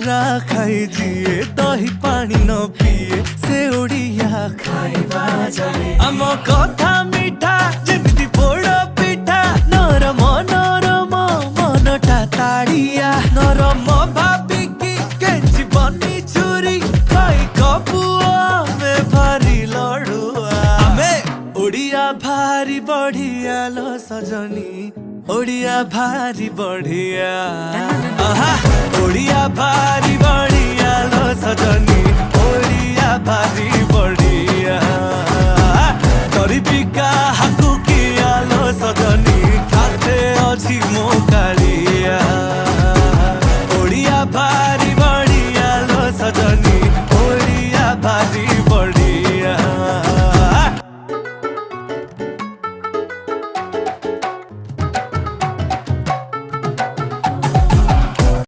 बरा खाई जिए दही पानी न पिए से ओडिया खाइबा जाने आम कथा मिठा जेमिति पोड़ पिठा नरम नरम मनटा ताड़िया नरम भाबिकी केंची बनी चुरी खाई कपुआ में भारी लड़ुआ आमे ओडिया भारी बढ़िया लो सजनी ओडिया भारी बढ़िया आहा